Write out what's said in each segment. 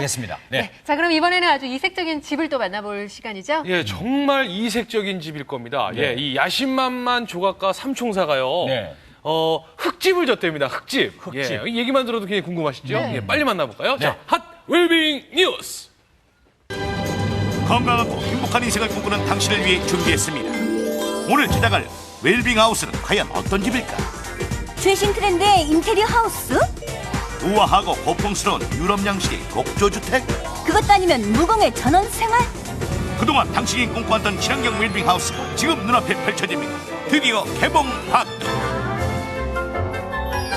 알겠습니다. 네. 네. 자, 그럼 이번에는 아주 이색적인 집을 또 만나볼 시간이죠? 예, 정말 이색적인 집일 겁니다. 네. 예, 이 야심만만 조각가 삼총사가요. 네. 흙집을 졌답니다. 흙집. 흙집. 예, 이 얘기만 들어도 굉장히 궁금하시죠? 네. 예, 빨리 만나볼까요? 네. 자, 핫 웰빙 뉴스. 건강하고 행복한 인생을 꿈꾸는 당신을 위해 준비했습니다. 오늘 찾아갈 웰빙하우스는 과연 어떤 집일까? 최신 트렌드의 인테리어 하우스? 우아하고 고풍스러운 유럽 양식의 독조주택? 그것도 아니면 무공의 전원생활? 그동안 당신이 꿈꿔왔던 친환경 웰빙하우스가 지금 눈앞에 펼쳐집니다. 드디어 개봉합니다.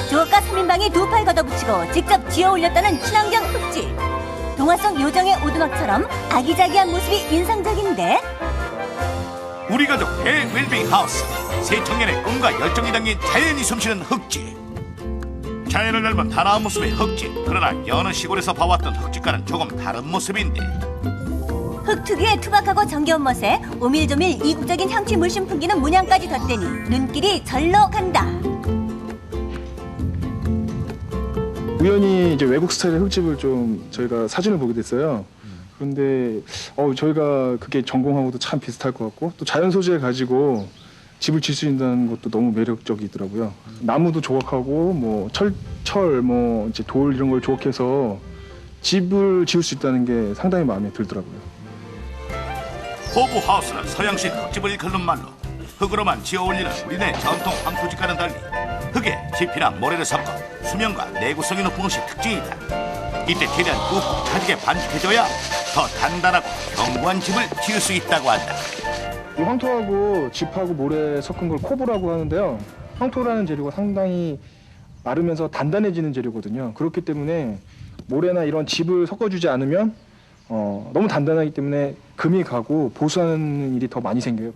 조각가 3인방이 두 팔 걷어붙이고 직접 지어 올렸다는 친환경 흙집. 동화속 요정의 오두막처럼 아기자기한 모습이 인상적인데 우리 가족 대웰빙하우스. 새 청년의 꿈과 열정이 담긴 자연이 숨쉬는 흙집. 자연을 닮은 단아한 모습의 흙집. 그러나 여느 시골에서 봐왔던 흙집과는 조금 다른 모습인데 흙 특유의 투박하고 정겨운 멋에 오밀조밀 이국적인 향취 물씬 풍기는 문양까지 덧대니 눈길이 절로 간다. 우연히 이제 외국 스타일의 흙집을 좀 저희가 사진을 보게 됐어요. 그런데 저희가 그게 전공하고도 참 비슷할 것 같고 또 자연 소재 가지고 집을 질 수 있다는 것도 너무 매력적이더라고요. 나무도 조각하고 뭐 철 뭐 이제 돌 이런 걸 조각해서 집을 지을 수 있다는 게 상당히 마음에 들더라고요. 호부하우스는 서양식 흙집을 일컫는 말로 흙으로만 지어올리는 우리네 전통 황토집과는 달리 흙에 지피나 모래를 섞어 수면과 내구성이 높은 것이 특징이다. 이때 최대한 꾹꾹 차지게 반죽해줘야 더 단단하고 견고한 집을 지을 수 있다고 한다. 이 황토하고 짚하고 모래 섞은 걸 코브라고 하는데요. 황토라는 재료가 상당히 마르면서 단단해지는 재료거든요. 그렇기 때문에 모래나 이런 짚을 섞어주지 않으면 너무 단단하기 때문에 금이 가고 보수하는 일이 더 많이 생겨요.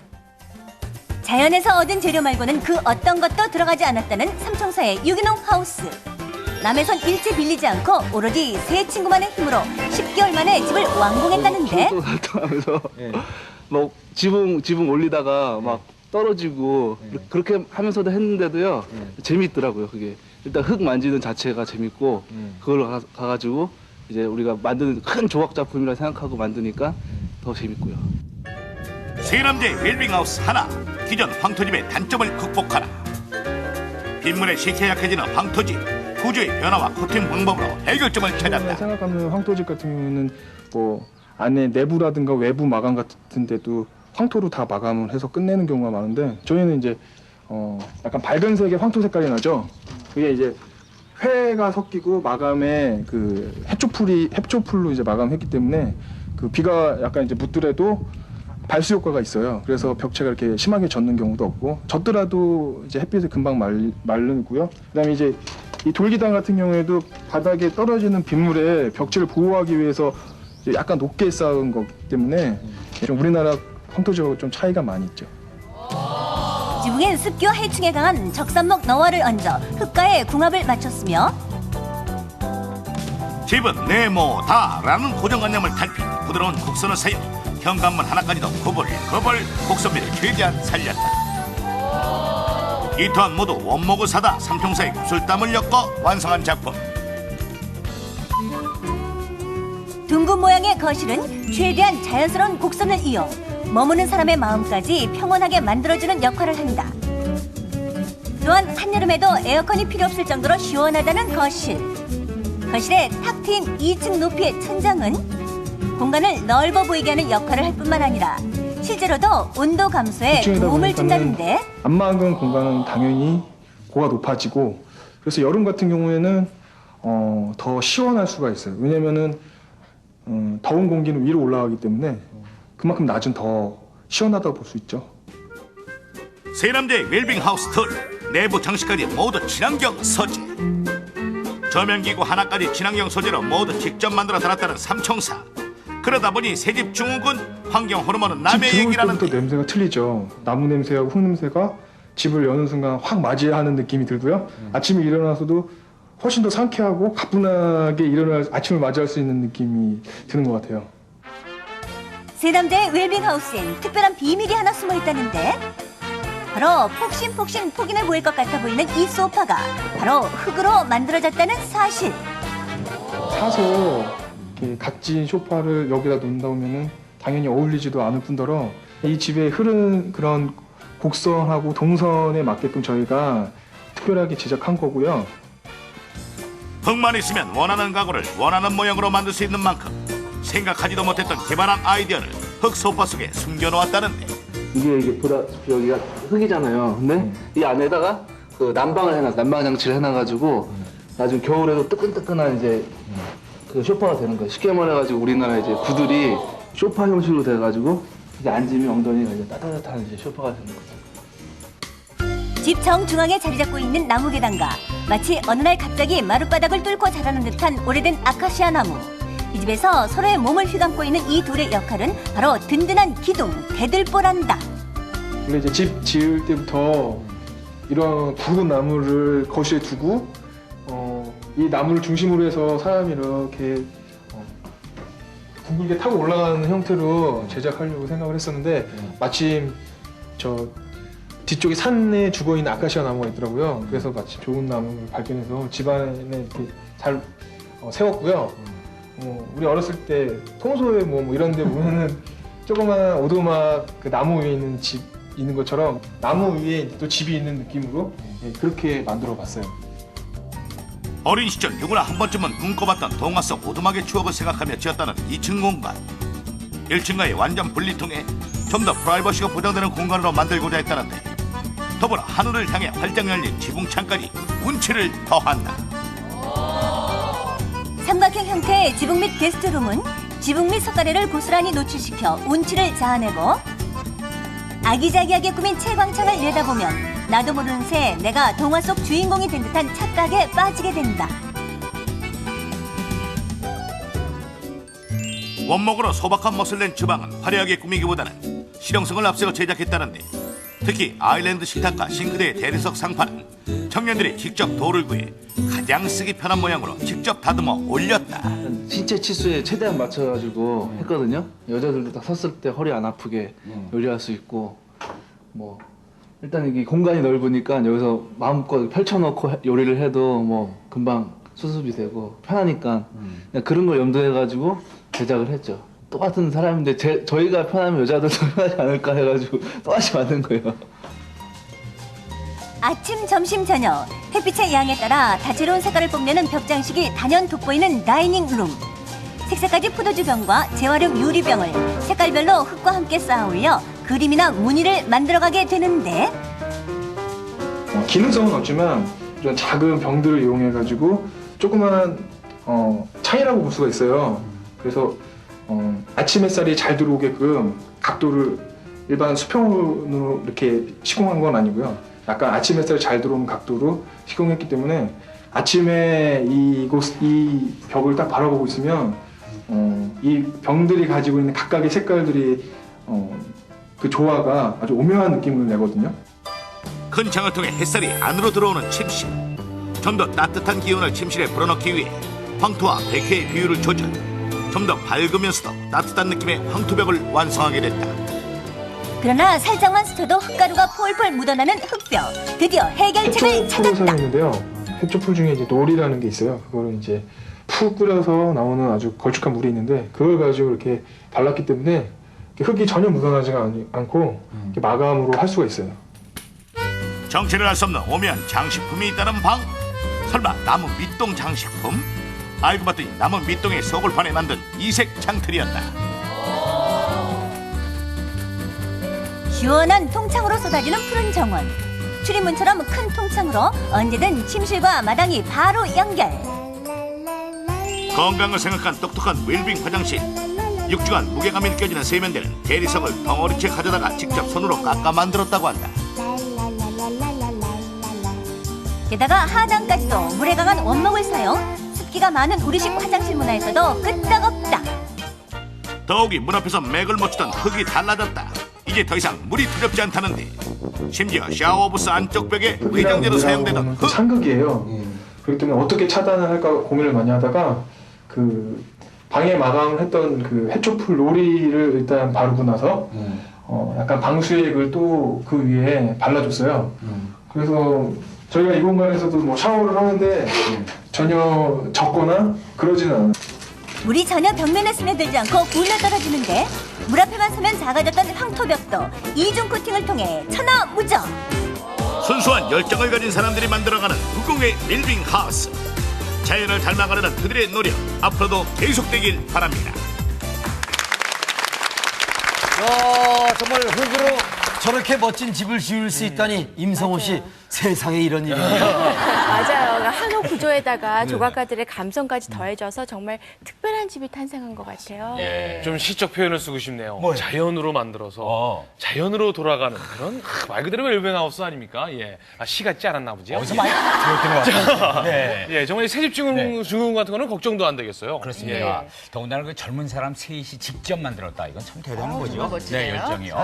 자연에서 얻은 재료 말고는 그 어떤 것도 들어가지 않았다는 삼총사의 유기농 하우스. 남의 손 일체 빌리지 않고 오로지 세 친구만의 힘으로 10개월 만에 집을 완공했다는데 또 살짝하면서 막 지붕 올리다가 막 떨어지고 그렇게 하면서도 했는데도요 재미있더라고요. 그게 일단 흙 만지는 자체가 재밌고 그걸 가가지고 이제 우리가 만드는 큰 조각 작품이라 생각하고 만드니까 더 재밌고요. 세 남자의 웰빙하우스 하나. 기존 황토집의 단점을 극복하라. 빗물에 식혀 약해지는 황토집. 구조의 변화와 코팅 방법으로 해결점을 제가 찾았다. 생각하는 황토집 같은 경우는 뭐 안에 내부라든가 외부 마감 같은 데도 황토로 다 마감을 해서 끝내는 경우가 많은데 저희는 이제 약간 밝은 색의 황토 색깔이 나죠. 그게 이제 회가 섞이고 마감에 그 햇조풀로 이제 마감했기 때문에 그 비가 약간 이제 묻더라도 발수 효과가 있어요. 그래서 벽체가 이렇게 심하게 젖는 경우도 없고 젖더라도 이제 햇빛에 금방 마르고요. 그다음에 이제 이 돌기단 같은 경우에도 바닥에 떨어지는 빗물에 벽체를 보호하기 위해서 이제 약간 높게 쌓은 거기 때문에 좀 우리나라 황토집하고 좀 차이가 많이 있죠. 지붕엔 습기와 해충에 강한 적산목 너와를 얹어 흙과의 궁합을 맞췄으며 집은 네모다라는 고정관념을 탈피 부드러운 곡선을 사용 현관문 하나까지도 거벌거벌 곡선미를 최대한 살렸다. 이 또한 모두 원목을 사다 삼총사의 구슬땀을 엮어 완성한 작품. 둥근 모양의 거실은 최대한 자연스러운 곡선을 이어 머무는 사람의 마음까지 평온하게 만들어주는 역할을 한다. 또한 한여름에도 에어컨이 필요 없을 정도로 시원하다는 거실. 거실에 탁 트인 2층 높이의 천장은 공간을 넓어 보이게 하는 역할을 할 뿐만 아니라 실제로도 온도 감소에 도움을 준다는데 안마의금 공간은 당연히 고가 높아지고 그래서 여름 같은 경우에는 더 시원할 수가 있어요. 왜냐면은 더운 공기는 위로 올라가기 때문에 그만큼 낮은 더 시원하다고 볼 수 있죠. 세 남자의 웰빙하우스 툴 내부 장식까지 모두 친환경 소재. 조명기구 하나까지 친환경 소재로 모두 직접 만들어 달았다는 삼총사. 그러다 보니 새집 증후군 환경 호르몬은 남의 얘기라는 또 냄새가 틀리죠. 나무 냄새하고 흙 냄새가 집을 여는 순간 확 맞이하는 느낌이 들고요. 아침에 일어나서도 훨씬 더 상쾌하고 가뿐하게 아침을 맞이할 수 있는 느낌이 드는 것 같아요. 세 남자의 웰빙하우스엔 특별한 비밀이 하나 숨어 있다는데 바로 폭신폭신 폭인해 보일 것 같아 보이는 이 소파가 바로 흙으로 만들어졌다는 사실. 사서 이렇게 각진 소파를 여기다 놓는다 보면은 당연히 어울리지도 않을 뿐더러 이 집에 흐르는 그런 곡선하고 동선에 맞게끔 저희가 특별하게 제작한 거고요. 흙만 있으면 원하는 가구를 원하는 모양으로 만들 수 있는 만큼 생각하지도 못했던 개발한 아이디어를 흙 소파 속에 숨겨놓았다는데 이게 보다시피 여기가 흙이잖아요. 근데 이 안에다가 그 난방 장치를 해놔가지고 나중에 겨울에도 뜨끈뜨끈한 이제 그 소파가 되는 거예요. 쉽게 말해가지고 우리나라 이제 구들이 소파 형식으로 돼가지고 이제 앉으면 엉덩이가 이제 따뜻한 이제 소파가 되는 거죠. 집 정중앙에 자리 잡고 있는 나무 계단과 마치 어느 날 갑자기 마룻바닥을 뚫고 자라는 듯한 오래된 아카시아 나무. 이 집에서 서로의 몸을 휘감고 있는 이 둘의 역할은 바로 든든한 기둥, 대들보란다. 원래 이제 집 지을 때부터 이런 굵은 나무를 거실에 두고 이 나무를 중심으로 해서 사람이 이렇게 둥글게 타고 올라가는 형태로 제작하려고 생각을 했었는데 마침 저 뒤쪽에 산에 죽어있는 아카시아 나무가 있더라고요. 그래서 마침 좋은 나무를 발견해서 집안에 이렇게 잘 세웠고요. 우리 어렸을 때 통소에 뭐 이런 데 보면은 조그만 오두막 그 나무 위에 있는 집 있는 것처럼 나무 위에 또 집이 있는 느낌으로 그렇게 만들어 봤어요. 어린 시절 누구나 한 번쯤은 꿈꿔봤던 동화 속 오두막의 추억을 생각하며 지었다는 2층 공간. 1층과의 완전 분리 통해 좀 더 프라이버시가 보장되는 공간으로 만들고자 했다는데 더불어 하늘을 향해 활짝 열린 지붕창까지 운치를 더한다. 삼각형 형태의 지붕 및 게스트룸은 지붕 및 석가래를 고스란히 노출시켜 운치를 자아내고 아기자기하게 꾸민 채광창을 내다보면 나도 모르는 새 내가 동화 속 주인공이 된 듯한 착각에 빠지게 된다. 원목으로 소박한 멋을 낸 주방은 화려하게 꾸미기보다는 실용성을 앞세워 제작했다는데 특히 아일랜드 식탁과 싱크대의 대리석 상판은 청년들이 직접 돌을 구해 가장 쓰기 편한 모양으로 직접 다듬어 올렸다. 신체 치수에 최대한 맞춰가지고 했거든요. 여자들도 딱 섰을 때 허리 안 아프게 요리할 수 있고 뭐 일단 이게 공간이 넓으니까 여기서 마음껏 펼쳐놓고 요리를 해도 뭐 금방 수습이 되고 편하니까 그냥 그런 걸 염두해가지고 제작을 했죠. 똑같은 사람인데 저희가 편하면 여자들도 편하지 않을까 해가지고 똑같이 만든 거예요. 아침, 점심, 저녁 햇빛의 양에 따라 다채로운 색깔을 뽐내는 벽장식이 단연 돋보이는 다이닝룸. 색색까지 포도주병과 재활용 유리병을 색깔별로 흙과 함께 쌓아올려 그림이나 무늬를 만들어가게 되는데 기능성은 없지만 이런 작은 병들을 이용해가지고 조그만 창이라고 볼 수가 있어요. 그래서 아침 햇살이 잘 들어오게끔 각도를 일반 수평으로 이렇게 시공한 건 아니고요. 약간 아침 햇살이 잘 들어오는 각도로 시공했기 때문에 아침에 이 벽을 딱 바라보고 있으면 이 병들이 가지고 있는 각각의 색깔들이 그 조화가 아주 오묘한 느낌을 내거든요. 큰 창을 통해 햇살이 안으로 들어오는 침실. 좀 더 따뜻한 기운을 침실에 불어넣기 위해 황토와 백회의 비율을 조절. 좀 더 밝으면서도 따뜻한 느낌의 황토벽을 완성하게 됐다. 그러나 살짝만 스쳐도 흙가루가 폴폴 묻어나는 흙벽. 드디어 해결책을 해초풀을 찾았다. 사용했는데요. 해초풀 중에 이제 놀이라는 게 있어요. 그거를 이제 푹 끓여서 나오는 아주 걸쭉한 물이 있는데 그걸 가지고 이렇게 발랐기 때문에 흙이 전혀 묻어나지가 않고 이렇게 마감으로 할 수가 있어요. 정체를 알 수 없는 오묘한 장식품이 있다는 방? 설마 나무 밑동 장식품? 알고 봤더니 나무 밑동의 서골판에 만든 이색 창틀이었다. 시원한 통창으로 쏟아지는 푸른 정원. 출입문처럼 큰 통창으로 언제든 침실과 마당이 바로 연결. 건강을 생각한 똑똑한 웰빙 화장실. 육중한 무게감이 느껴지는 세면대는 대리석을 덩어리째 가져다가 직접 손으로 깎아 만들었다고 한다. 게다가 하단까지도 물에 강한 원목을 사용. 습기가 많은 우리식 화장실 문화에서도 끄떡없다. 더욱이 문 앞에서 맥을 못 추던 흙이 달라졌다. 이제 더 이상 물이 두렵지 않다는데 심지어 샤워부스 안쪽 벽에 의장제로 사용되던 흙. 상극이에요. 그렇기 때문에 어떻게 차단을 할까 고민을 많이 하다가 그 방에 마감을 했던 그 해초풀 놀이를 일단 바르고 나서 약간 방수액을 또 그 위에 발라줬어요. 그래서 저희가 이 공간에서도 뭐 샤워를 하는데 전혀 젖거나 그러지는 않아요. 물이 전혀 벽면에 스며들지 않고 굴러 떨어지는데 물 앞에만 서면 작아졌던 황토벽도 이중 코팅을 통해 천하무적. 순수한 열정을 가진 사람들이 만들어가는 흑공의 빌딩 하우스. 자연을 닮아가려는 그들의 노력 앞으로도 계속되길 바랍니다. 정말 흙으로 저렇게 멋진 집을 지을 수 있다니 임성호 씨 세상에 이런 일이 맞아요. 한옥 구조에다가 조각가들의 감성까지 더해져서 정말 특별한 집이 탄생한 것 같아요. 좀 시적 표현을 쓰고 싶네요. 뭐요? 자연으로 만들어서 자연으로 돌아가는 그런 말 그대로 웰빙하우스 아닙니까? 예. 시 같지 않았나 보죠? 어디서 많이 들었던 것 같아요. 네. 예, 정말 새집 증후 같은 거는 걱정도 안 되겠어요. 그렇습니다. 더군다나 그 젊은 사람 셋이 직접 만들었다. 이건 참 대단한 거죠. 정말 멋지네요. 네, 열정이요.